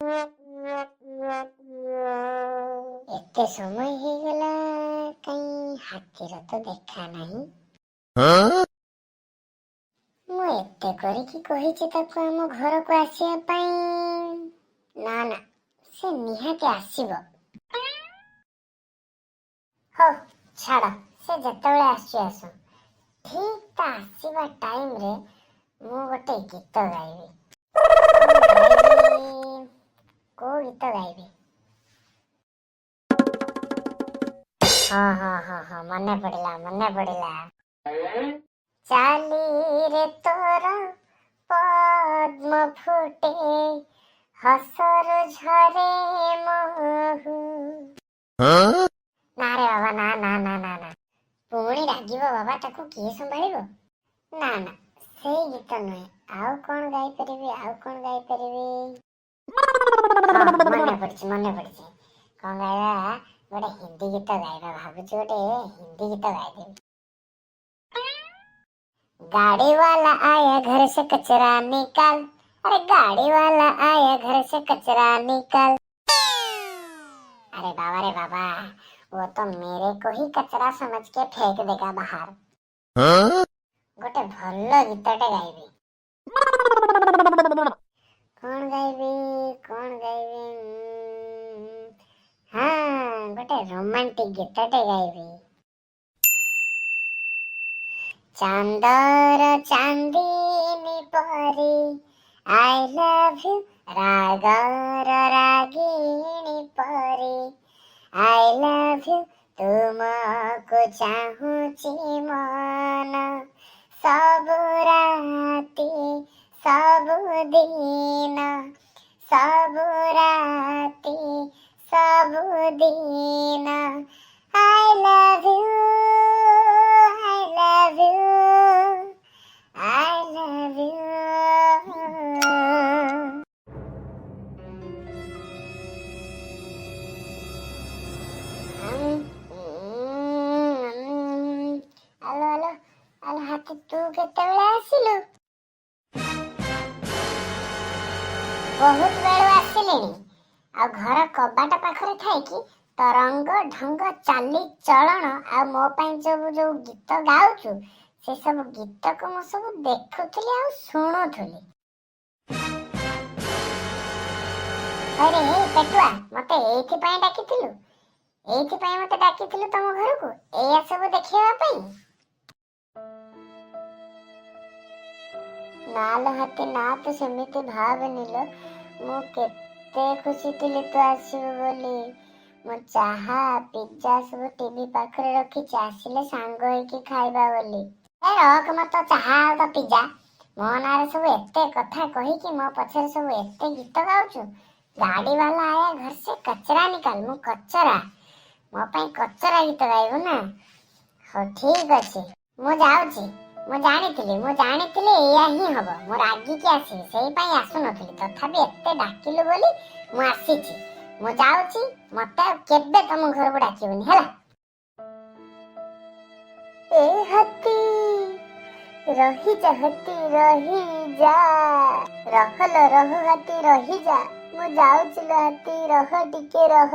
एते समय हो गला कहीं हाथीर तो देखा नहीं। मु एते करिकी कहिछि ताको हम घर को आसिया पई। ना ना से निहाती आसीबो। हो छाड़ से जतबेले आसी आसु ठीक ता आसीबा टाइम रे मु गोटे गीत गाइबी। को गीत गाइबी? हाँ मने पड़िला। चाली रे तोर पद्म फुटे हसर झरे महु। ना रे बाबा ना ना ना ना ना पुणी रागिबो बाबा ताको किए संभाळिबो? ना ना से गीत नुहे। आउ कौन गाई परिबी? मने पड़छि कौन गाइबा? गोटे हिंदी गीत गाइबा भाबुछि। गोटे हिंदी गीत गाइदेबी। गाड़ी वाला आया घर से कचरा निकाल। अरे गाड़ी वाला आया घर से कचरा निकाल। अरे बाबा रे बाबा वो तो मेरे को ही कचरा समझ के फेंक देगा बाहर। गोटे भल्ल गीतटे गाइबी। कौन गाइबी? हाँ गोटे रोमांटिक गीतटे गाइबी। चांदर चांदीनी परी आई लव यू रागर रागिणी परी आई लव यू तुमको चाहूची मन सबु राती सबु दिन सबु राती सबु दिन I love you I love you. आलो हाथी तू केतेबेले आसिलु? बहुत बेलु आसिलेनी। आ घर कबाट पाखरे थाई कि तो रंग ढंग चाली चलन आ मो पई जो गीत गाउछु से सब गीत को मु सब देखुथली आ सुनुथली। अरे हे पेटुआ मते एथि पई डाकिथिलु? एथि पई मते डाकिथिलु तम घर को एया सब देखिबा पई? नाल हाथी ना तो सेमिति भाबनिलो। मु केते खुशी थिली तू आसीबो बोली। मु चाहा पिज्जा सब टीवी पाखरे रखी आसिले सांग होइकी खाइबा बोली। ए रख मत चाहा तो पिज्जा मो नारे सब एते कथा कही कि मो पछरे सब एते गीत गाउछु। गाड़ी वाला आया घर से कचरा निकाल। मु कचरा मो पई कचरा गीत गाइबो ना। हो ठीक अछि मु जाउछि। मु जानिथिली एया ही हबो। मो रागी के आसी सेई पई आसु नथिली तथापि एते डाकिलु बोली मु आसीछि। मु जाउछि मते केबे तम घर को डाकिबनी हैला। ए हाथी रही जा हाथी रही जा रहलो रह हाथी रही जा। मु जाउछि हाथी रह टिके रह।